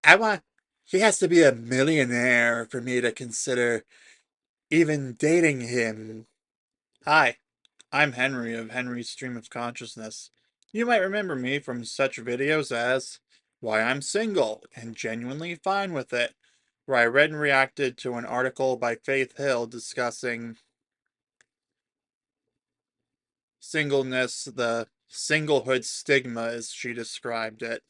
I want, he has to be a millionaire for me to consider even dating him. Hi, I'm Henry of Henry's Stream of Consciousness. You might remember me from such videos as Why I'm Single and Genuinely Fine with It, where I read and reacted to an article by Faith Hill discussing singleness, the singlehood stigma as she described it.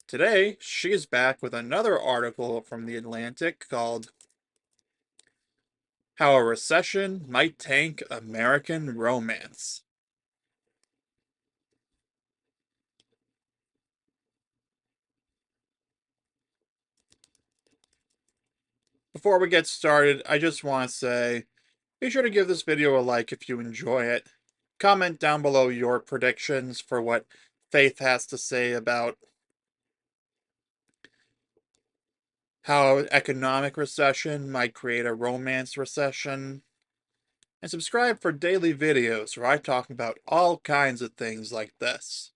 Today, she is back with another article from The Atlantic called How a Recession Might Tank American Romance. Before we get started, I just want to say, be sure to give this video a like if you enjoy it. Comment down below your predictions for what Faith has to say about how economic recession might create a romance recession. And subscribe for daily videos where I talk about all kinds of things like this.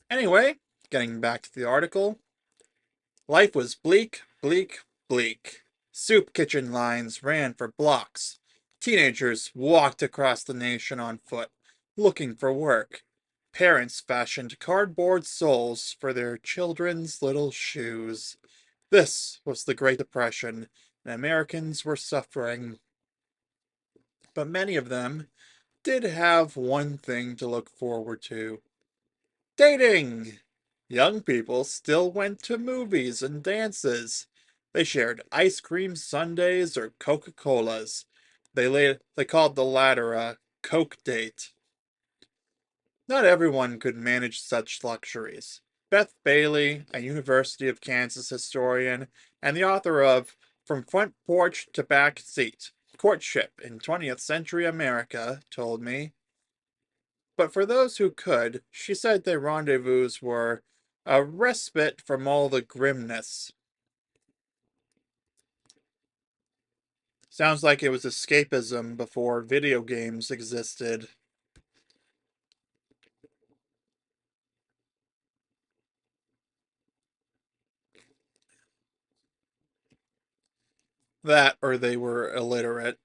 Anyway, getting back to the article. Life was bleak, bleak, bleak. Soup kitchen lines ran for blocks. Teenagers walked across the nation on foot, looking for work. Parents fashioned cardboard soles for their children's little shoes. This was the Great Depression, and Americans were suffering. But many of them did have one thing to look forward to: dating! Young people still went to movies and dances. They shared ice cream sundaes or Coca-Colas. They called the latter a Coke date. Not everyone could manage such luxuries. Beth Bailey, a University of Kansas historian and the author of From Front Porch to Back Seat: Courtship in 20th Century America, told me. But for those who could, she said their rendezvous were a respite from all the grimness. Sounds like it was escapism before video games existed. That or they were illiterate.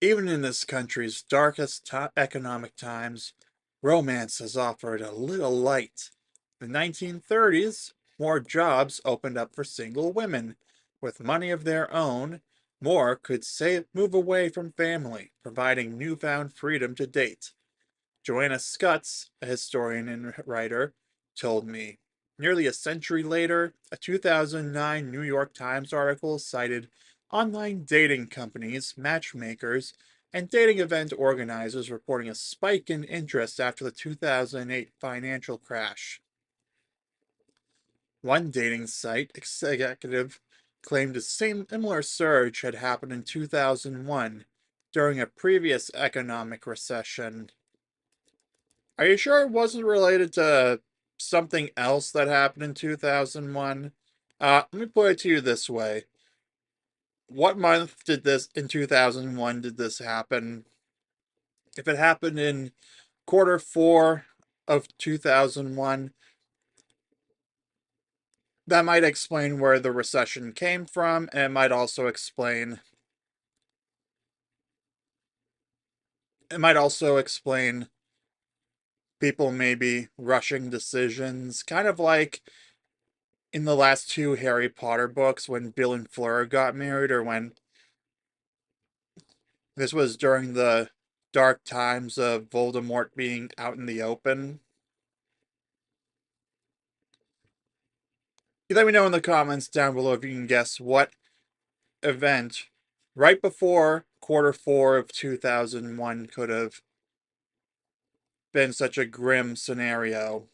Even in this country's darkest economic times, romance has offered a little light. In the 1930s, more jobs opened up for single women. With money of their own, more could move away from family, providing newfound freedom to date. Joanna Skutz, a historian and writer, told me. Nearly a century later, a 2009 New York Times article cited online dating companies, matchmakers, and dating event organizers reporting a spike in interest after the 2008 financial crash. One dating site executive claimed a similar surge had happened in 2001 during a previous economic recession. Are you sure it wasn't related to something else that happened in 2001? Let me put it to you this way. What month did this, in 2001, did this happen? If it happened in quarter four of 2001, that might explain where the recession came from, and it might also explain people maybe rushing decisions, kind of like in the last two Harry Potter books when Bill and Fleur got married, or when this was during the dark times of Voldemort being out in the open. You let me know in the comments down below if you can guess what event right before quarter four of 2001 could have been such a grim scenario.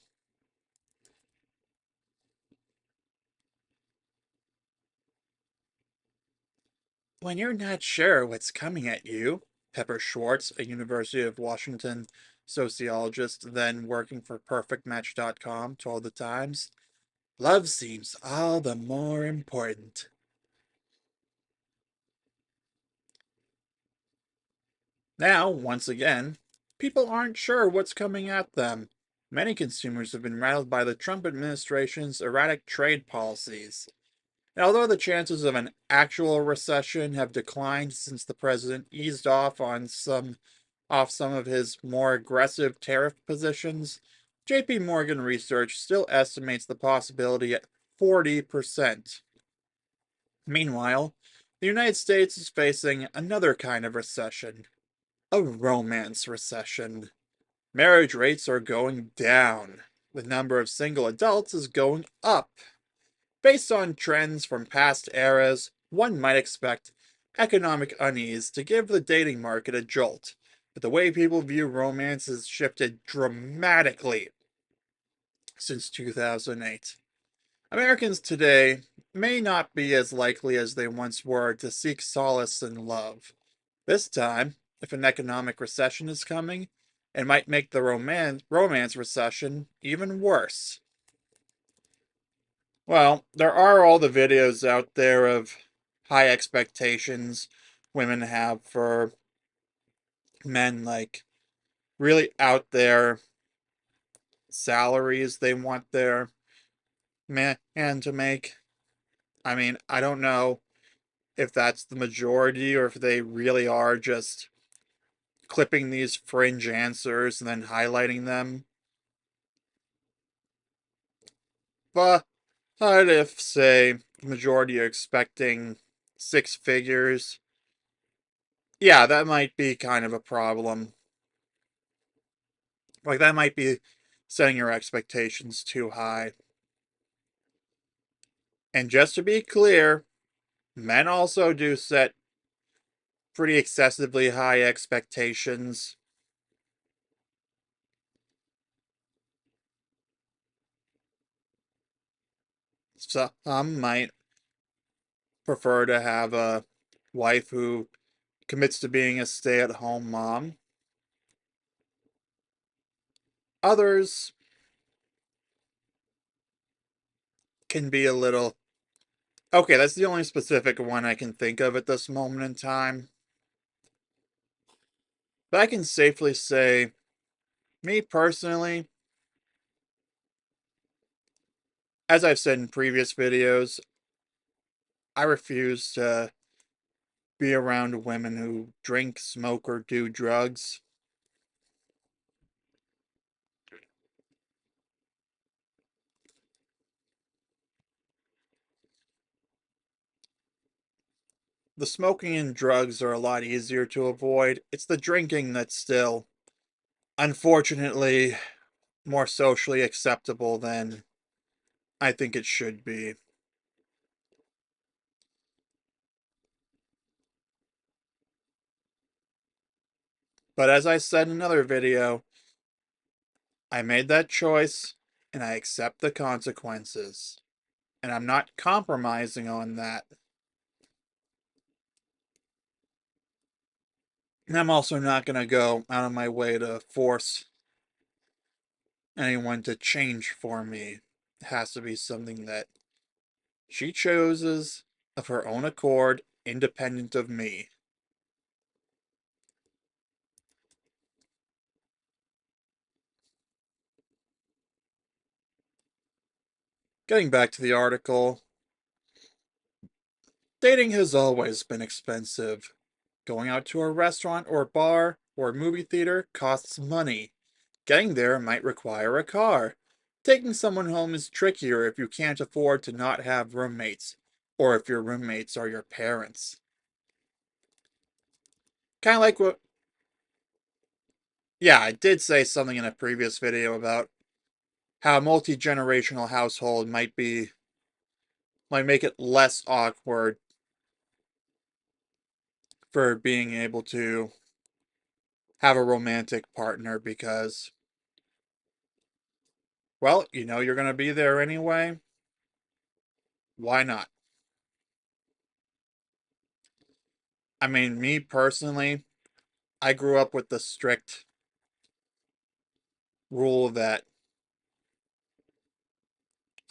When you're not sure what's coming at you, Pepper Schwartz, a University of Washington sociologist then working for PerfectMatch.com, told the Times, love seems all the more important. Now, once again, people aren't sure what's coming at them. Many consumers have been rattled by the Trump administration's erratic trade policies. And although the chances of an actual recession have declined since the president eased off some of his more aggressive tariff positions, JP Morgan research still estimates the possibility at 40%. Meanwhile, the United States is facing another kind of recession, a romance recession. Marriage rates are going down. The number of single adults is going up. Based on trends from past eras, one might expect economic unease to give the dating market a jolt, but the way people view romance has shifted dramatically since 2008. Americans today may not be as likely as they once were to seek solace in love. This time, if an economic recession is coming, it might make the romance recession even worse. Well, there are all the videos out there of high expectations women have for men, like really out there salaries they want their man to make. I mean, I don't know if that's the majority or if they really are just clipping these fringe answers and then highlighting them. But if, say, the majority are expecting six figures, yeah, that might be kind of a problem. Like, that might be setting your expectations too high. And just to be clear, men also do set pretty excessively high expectations. Some might prefer to have a wife who commits to being a stay at home mom. Others can be a little. Okay, that's the only specific one I can think of at this moment in time. But I can safely say, me personally, as I've said in previous videos, I refuse to be around women who drink, smoke, or do drugs. The smoking and drugs are a lot easier to avoid. It's the drinking that's still, unfortunately, more socially acceptable than I think it should be. But as I said in another video, I made that choice and I accept the consequences. And I'm not compromising on that. And I'm also not going to go out of my way to force anyone to change for me. It has to be something that she chooses of her own accord, independent of me. Getting back to the article, dating has always been expensive. Going out to a restaurant or bar or movie theater costs money. Getting there might require a car. Taking someone home is trickier if you can't afford to not have roommates, or if your roommates are your parents. Kind of like what. Yeah, I did say something in a previous video about how a multi generational household might make it less awkward for being able to have a romantic partner because, well, you know you're going to be there anyway. Why not? I mean, me personally, I grew up with the strict rule that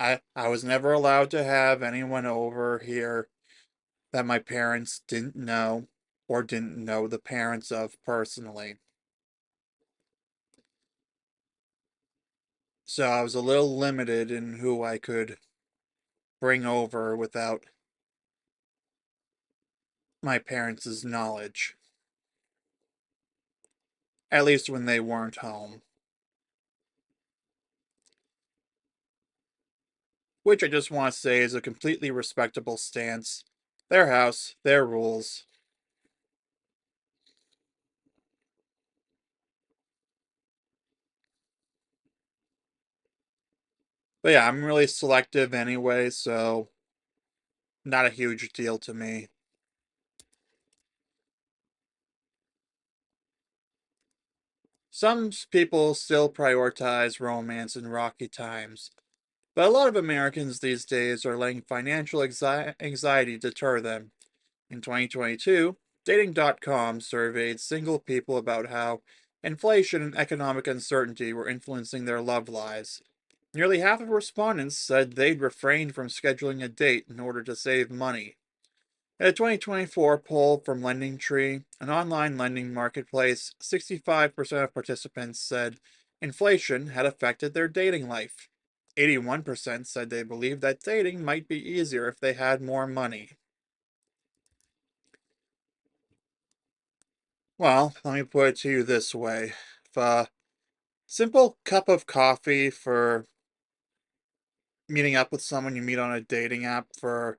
I was never allowed to have anyone over here that my parents didn't know. or didn't know the parents of personally. So I was a little limited in who I could bring over without my parents' knowledge, at least when they weren't home. Which I just want to say is a completely respectable stance. Their house, their rules. But yeah, I'm really selective anyway, so not a huge deal to me. Some people still prioritize romance in rocky times, but a lot of Americans these days are letting financial anxiety deter them. In 2022, Dating.com surveyed single people about how inflation and economic uncertainty were influencing their love lives. Nearly half of respondents said they'd refrained from scheduling a date in order to save money. In a 2024 poll from LendingTree, an online lending marketplace, 65% of participants said inflation had affected their dating life. 81% said they believed that dating might be easier if they had more money. Well, let me put it to you this way. If a simple cup of coffee for meeting up with someone you meet on a dating app for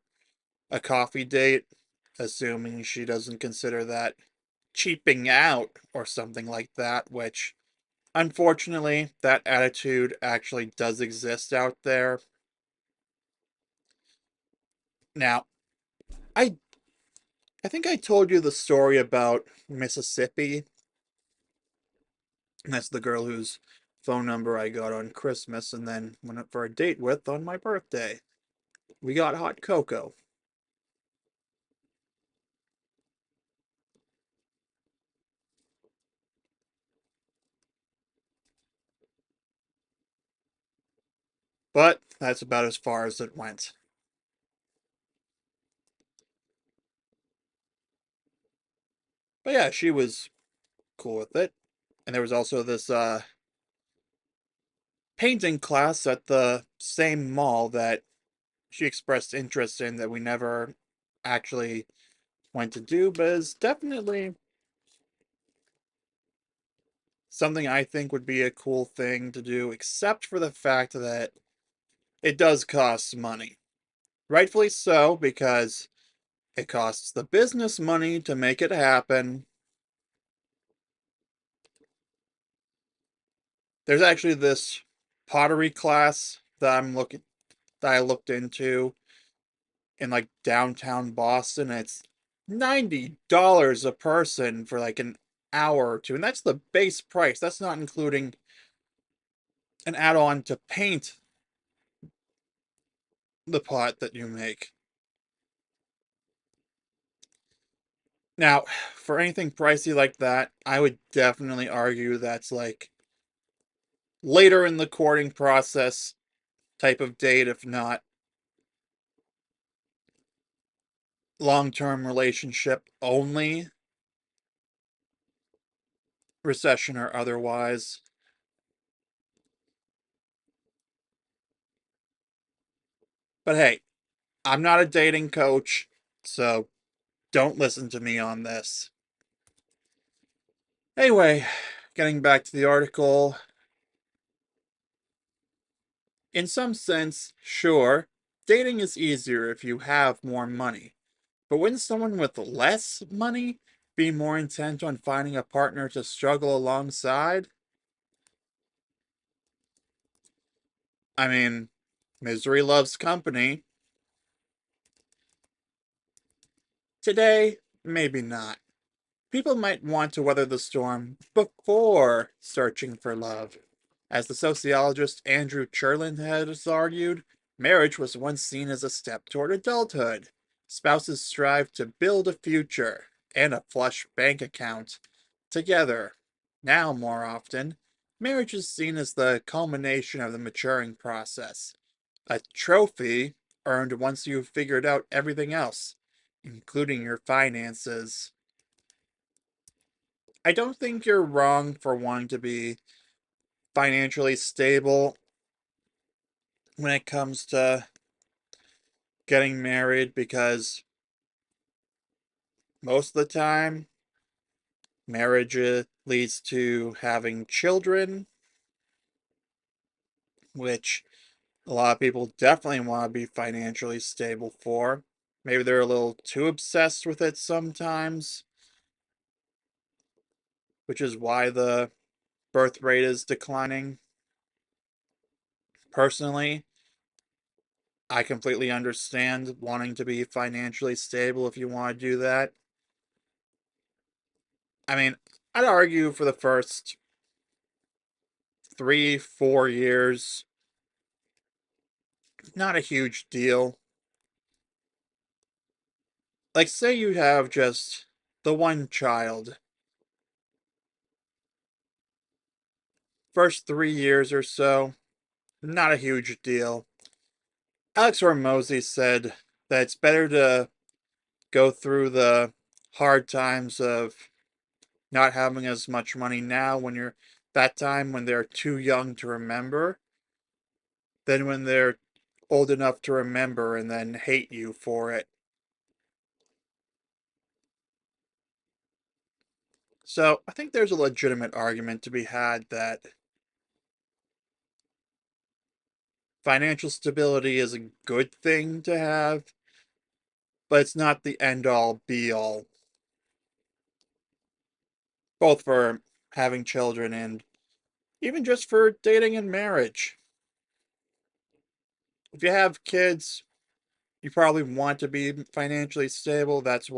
a coffee date, assuming she doesn't consider that cheaping out or something like that, which unfortunately that attitude actually does exist out there. Now, I I think I told you the story about Mississippi. That's the girl whose phone number I got on Christmas and then went up for a date with on my birthday. We got hot cocoa. But that's about as far as it went. But yeah, she was cool with it. And there was also this painting class at the same mall that she expressed interest in that we never actually went to do, but is definitely something I think would be a cool thing to do, except for the fact that it does cost money. Rightfully so, because it costs the business money to make it happen. There's actually this pottery class that I looked into in like downtown Boston. It's $90 a person for like an hour or two, and that's the base price. That's not including an add-on to paint the pot that you make. Now, for anything pricey like that, I would definitely argue that's like later in the courting process type of date, if not long-term relationship only, recession or otherwise. But hey, I'm not a dating coach, so don't listen to me on this. Anyway, getting back to the article, in some sense, sure, dating is easier if you have more money. But wouldn't someone with less money be more intent on finding a partner to struggle alongside? I mean, misery loves company. Today, maybe not. People might want to weather the storm before searching for love. As the sociologist Andrew Cherlin has argued, marriage was once seen as a step toward adulthood. Spouses strive to build a future and a flush bank account together. Now, more often, marriage is seen as the culmination of the maturing process, a trophy earned once you've figured out everything else, including your finances. I don't think you're wrong for wanting to be financially stable when it comes to getting married because most of the time, marriage leads to having children, which a lot of people definitely want to be financially stable for. Maybe they're a little too obsessed with it sometimes, which is why the birth rate is declining. Personally, I completely understand wanting to be financially stable if you want to do that. I mean, I'd argue for the first 3, 4 years, not a huge deal. Like, say you have just the one child. First 3 years or so, not a huge deal. Alex Hormozy said that it's better to go through the hard times of not having as much money now when you're that time when they're too young to remember than when they're old enough to remember and then hate you for it. So I think there's a legitimate argument to be had that financial stability is a good thing to have, but it's not the end all be all, both for having children and even just for dating and marriage. If you have kids, you probably want to be financially stable. That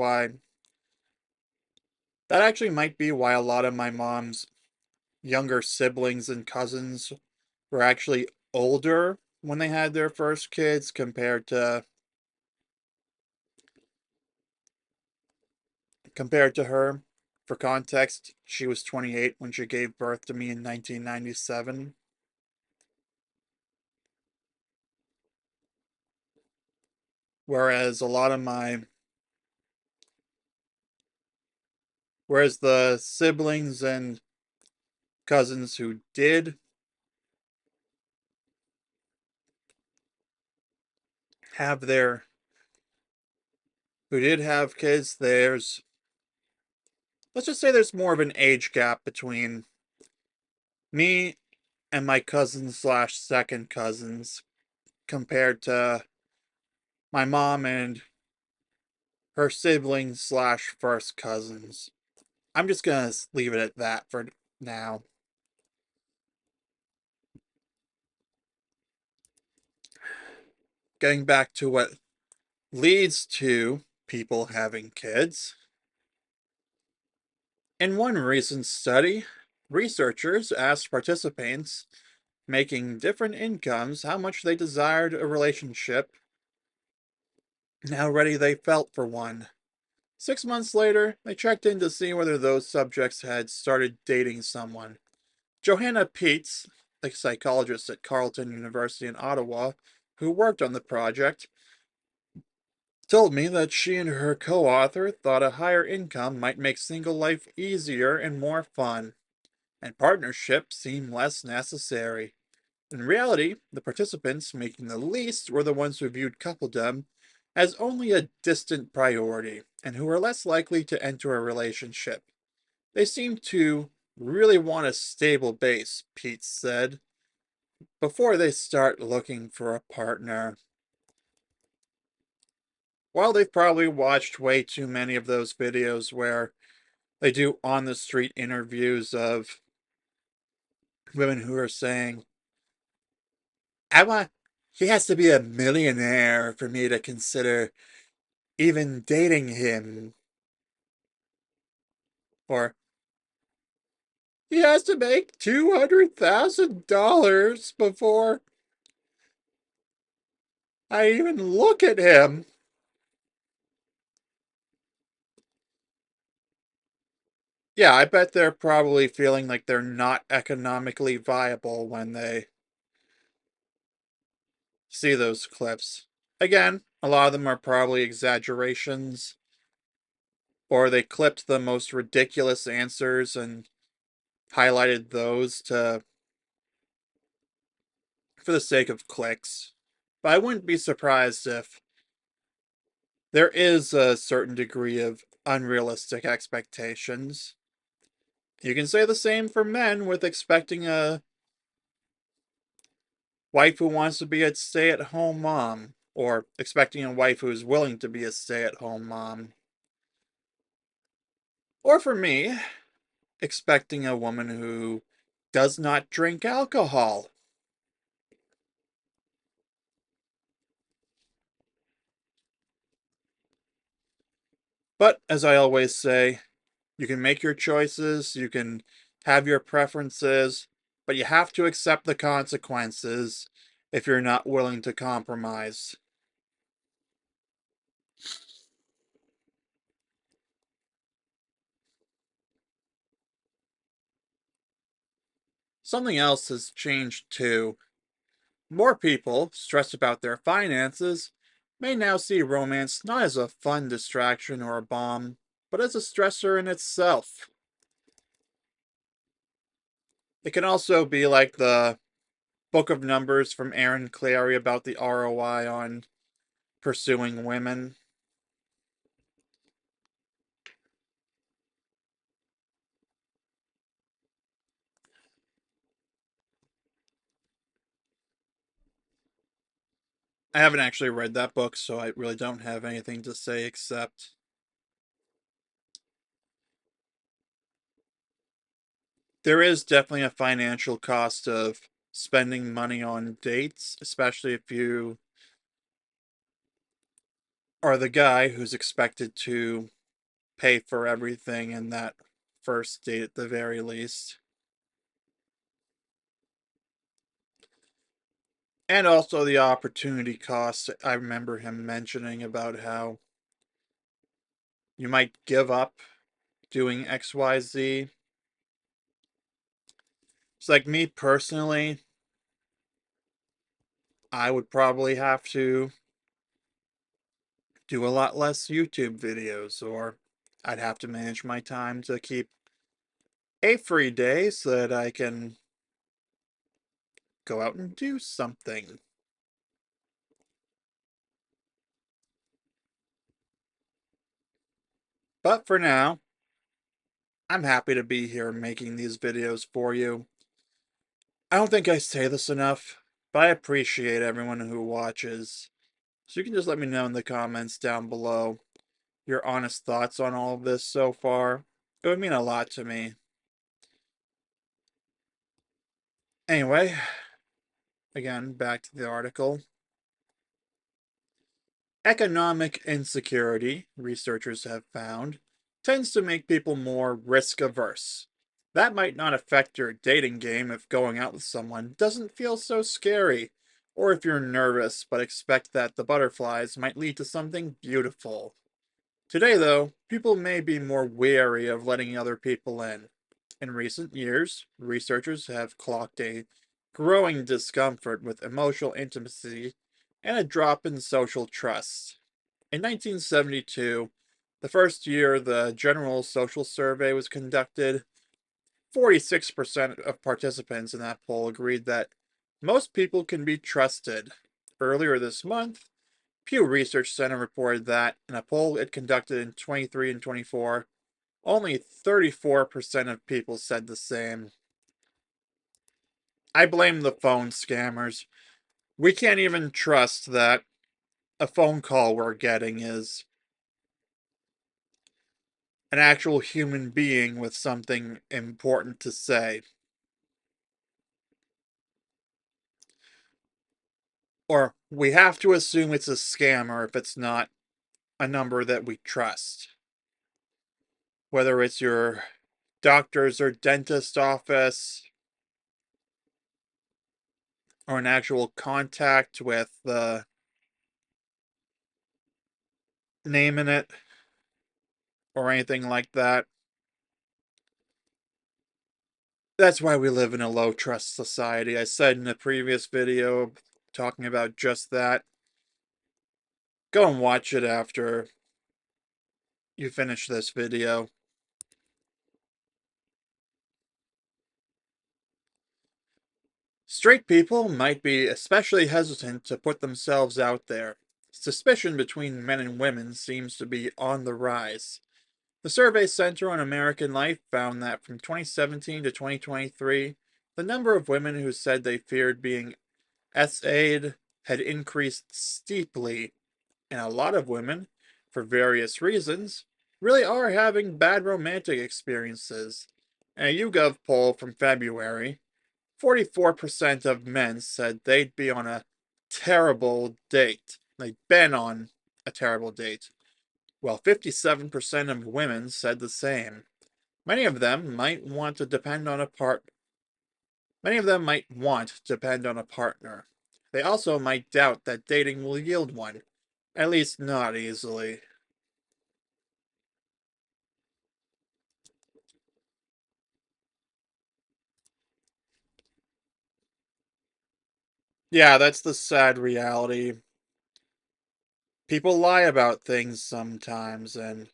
actually might be why a lot of my mom's younger siblings and cousins were actually older when they had their first kids compared to her. For context, she was 28 when she gave birth to me in 1997, whereas a lot of my whereas the siblings and cousins have their who did have kids, let's just say there's more of an age gap between me and my cousins slash second cousins compared to my mom and her siblings slash first cousins. I'm just gonna leave it at that for now. Getting back to what leads to people having kids. In one recent study, researchers asked participants making different incomes how much they desired a relationship and how ready they felt for one. 6 months later, they checked in to see whether those subjects had started dating someone. Johanna Peets, a psychologist at Carleton University in Ottawa, who worked on the project, told me that she and her co author thought a higher income might make single life easier and more fun, and partnership seemed less necessary. In reality, the participants making the least were the ones who viewed coupledom as only a distant priority and who were less likely to enter a relationship. They seemed to really want a stable base, Pete said, before they start looking for a partner. While they've probably watched way too many of those videos where they do on the street interviews of women who are saying, I want, he has to be a millionaire for me to consider even dating him. Or, he has to make $200,000 before I even look at him. Yeah, I bet they're probably feeling like they're not economically viable when they see those clips. Again, a lot of them are probably exaggerations, or they clipped the most ridiculous answers and highlighted those to for the sake of clicks. But I wouldn't be surprised if there is a certain degree of unrealistic expectations. You can say the same for men with expecting a wife who wants to be a stay-at-home mom, or expecting a wife who is willing to be a stay-at-home mom. Or for me, expecting a woman who does not drink alcohol. But as I always say, you can make your choices, you can have your preferences, but you have to accept the consequences if you're not willing to compromise. Something else has changed too. More people, stressed about their finances, may now see romance not as a fun distraction or a bomb, but as a stressor in itself. It can also be like the book of numbers from Aaron Clary about the ROI on pursuing women. I haven't actually read that book, so I really don't have anything to say except there is definitely a financial cost of spending money on dates, especially if you are the guy who's expected to pay for everything in that first date at the very least. And also the opportunity cost. I remember him mentioning about how you might give up doing XYZ. It's like me personally, I would probably have to do a lot less YouTube videos, or I'd have to manage my time to keep a free day so that I can go out and do something. But for now, I'm happy to be here making these videos for you. I don't think I say this enough, but I appreciate everyone who watches. So you can just let me know in the comments down below your honest thoughts on all of this so far. It would mean a lot to me. Anyway, again, back to the article. Economic insecurity, researchers have found, tends to make people more risk averse. That might not affect your dating game if going out with someone doesn't feel so scary, or if you're nervous but expect that the butterflies might lead to something beautiful. Today, though, people may be more wary of letting other people in. In recent years, researchers have clocked a growing discomfort with emotional intimacy and a drop in social trust. In 1972, the first year the General Social Survey was conducted, 46% of participants in that poll agreed that most people can be trusted. Earlier this month, Pew Research Center reported that in a poll it conducted in 23 and 24, only 34% of people said the same. I blame the phone scammers. We can't even trust that a phone call we're getting is an actual human being with something important to say. Or we have to assume it's a scammer if it's not a number that we trust. Whether it's your doctor's or dentist office, or an actual contact with the name in it, or anything like that. That's why we live in a low trust society. I said in a previous video talking about just that. Go and watch it after you finish this video. Straight people might be especially hesitant to put themselves out there. Suspicion between men and women seems to be on the rise. The Survey Center on American Life found that from 2017 to 2023, the number of women who said they feared being SA'd had increased steeply, and a lot of women, for various reasons, really are having bad romantic experiences. In a YouGov poll from February, 44% of men said they'd be on a terrible date. They'd been on a terrible date, while 57% of women said the same. Many of them might want to depend on a part. Many of them might want to depend on a partner. They also might doubt that dating will yield one, at least not easily. Yeah, that's the sad reality. People lie about things sometimes, and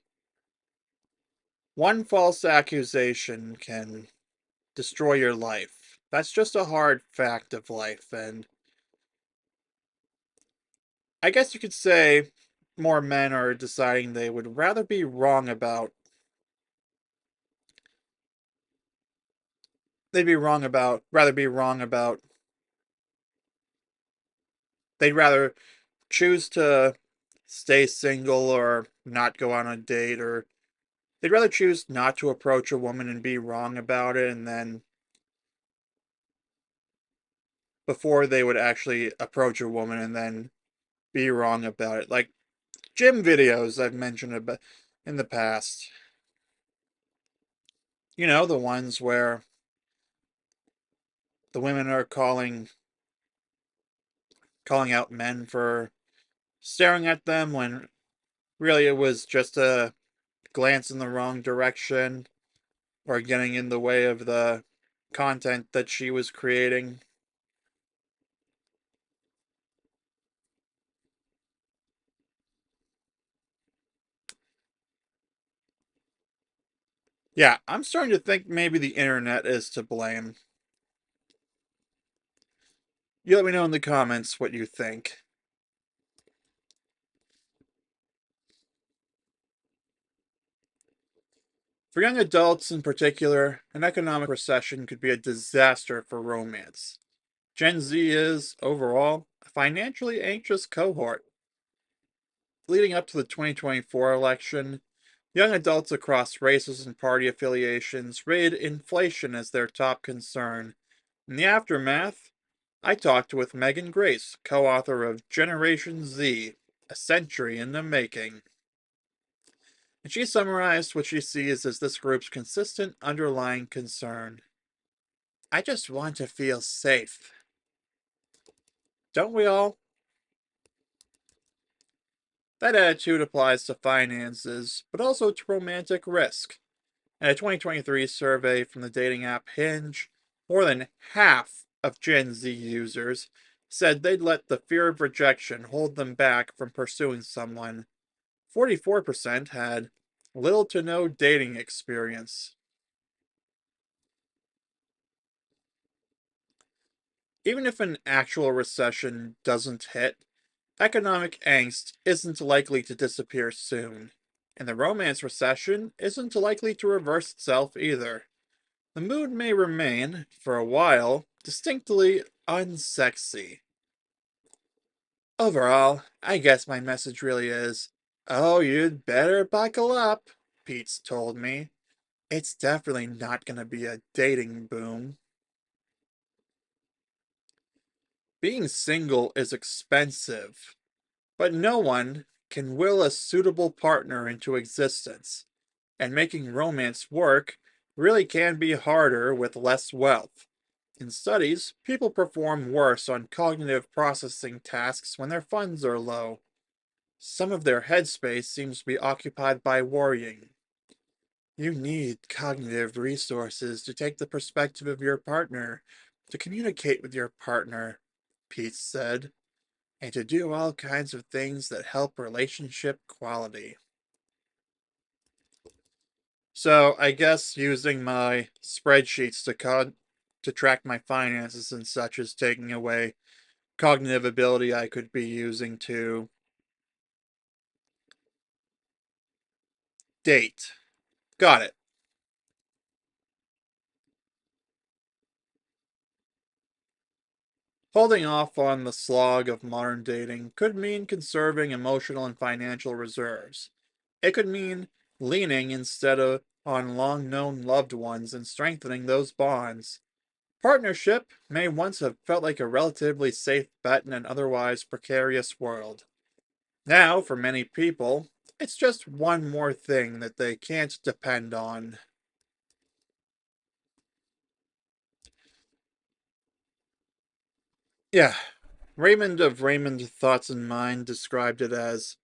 one false accusation can destroy your life. That's just a hard fact of life, and I guess you could say more men are deciding they would rather be wrong about, they'd rather choose to stay single or not go on a date, or they'd rather choose not to approach a woman and be wrong about it, and then before they would actually approach a woman and then be wrong about it. Like gym videos I've mentioned about in the past. You know, the ones where the women are calling out men for staring at them when really it was just a glance in the wrong direction or getting in the way of the content that she was creating. Yeah, I'm starting to think maybe the internet is to blame. You let me know in the comments what you think. For young adults in particular, an economic recession could be a disaster for romance. Gen Z is, overall, a financially anxious cohort. Leading up to the 2024 election, young adults across races and party affiliations rated inflation as their top concern. In the aftermath, I talked with Megan Grace, co author of Generation Z, A Century in the Making. And she summarized what she sees as this group's consistent underlying concern. I just want to feel safe. Don't we all? That attitude applies to finances, but also to romantic risk. In a 2023 survey from the dating app Hinge, more than half of Gen Z users said they'd let the fear of rejection hold them back from pursuing someone. 44% had little to no dating experience. Even if an actual recession doesn't hit, economic angst isn't likely to disappear soon. And the romance recession isn't likely to reverse itself either. The mood may remain, for a while, distinctly unsexy. Overall, I guess my message really is, oh, you'd better buckle up, Pete's told me. It's definitely not gonna be a dating boom. Being single is expensive, but no one can will a suitable partner into existence, and making romance work really can be harder with less wealth. In studies, people perform worse on cognitive processing tasks when their funds are low. Some of their headspace seems to be occupied by worrying. You need cognitive resources to take the perspective of your partner, to communicate with your partner, Pete said, and to do all kinds of things that help relationship quality. So I guess using my spreadsheets to track my finances and such is taking away cognitive ability I could be using to date. Got it. Holding off on the slog of modern dating could mean conserving emotional and financial reserves. It could mean leaning instead of on long known loved ones and strengthening those bonds. Partnership may once have felt like a relatively safe bet in an otherwise precarious world. Now, for many people, it's just one more thing that they can't depend on. Yeah, Raymond of Raymond Thoughts and Mind described it as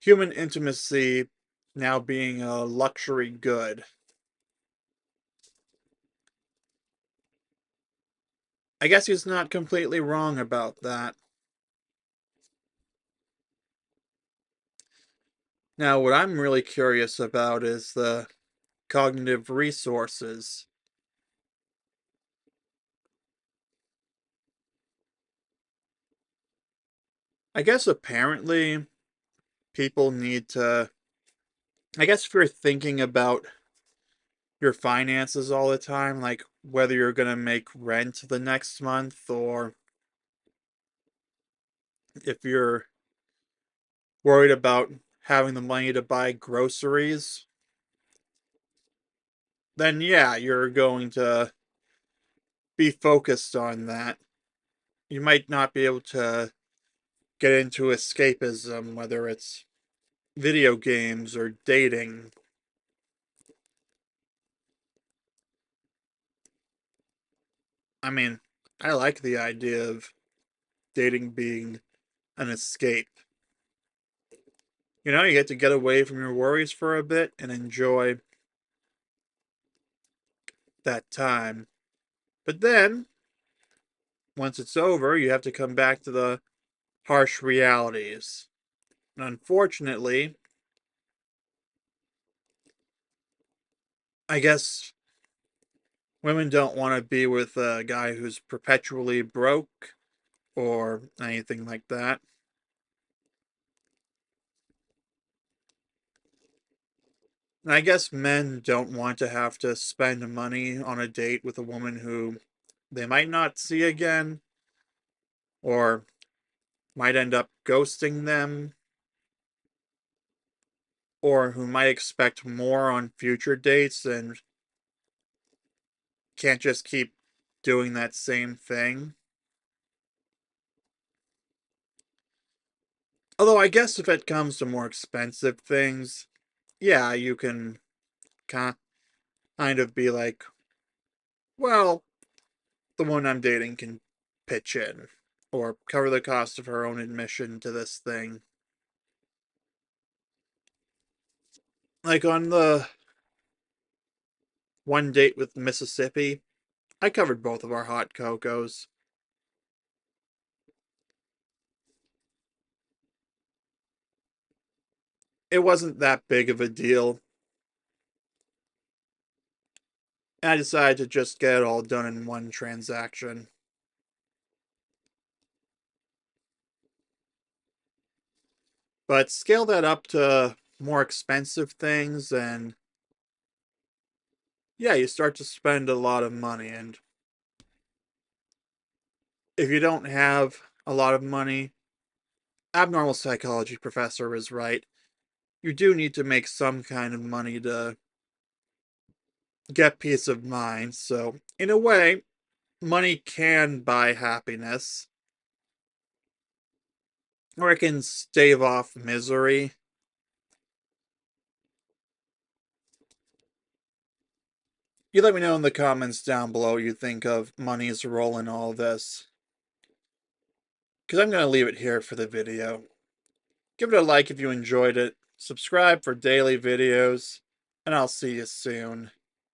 human intimacy now being a luxury good. I guess he's not completely wrong about that. Now, what I'm really curious about is the cognitive resources. I guess apparently people need to. I guess if you're thinking about your finances all the time, like whether you're going to make rent the next month or if you're worried about having the money to buy groceries, then yeah, you're going to be focused on that. You might not be able to get into escapism, whether it's video games or dating. I mean, I like the idea of dating being an escape. You know, you get to get away from your worries for a bit and enjoy that time. But then, once it's over, you have to come back to the harsh realities. And unfortunately, I guess women don't want to be with a guy who's perpetually broke or anything like that. And I guess men don't want to have to spend money on a date with a woman who they might not see again or might end up ghosting them or who might expect more on future dates and can't just keep doing that same thing. Although I guess if it comes to more expensive things, yeah, you can kind of be like, well, the one I'm dating can pitch in or cover the cost of her own admission to this thing. Like on the one date with Mississippi, I covered both of our hot cocos. It wasn't that big of a deal. And I decided to just get it all done in one transaction. But scale that up to more expensive things, and yeah, you start to spend a lot of money. And if you don't have a lot of money, abnormal psychology professor is right. You do need to make some kind of money to get peace of mind. So, in a way, money can buy happiness, or it can stave off misery. You let me know in the comments down below what you think of money's role in all this. Because I'm going to leave it here for the video. Give it a like if you enjoyed it, subscribe for daily videos, and I'll see you soon.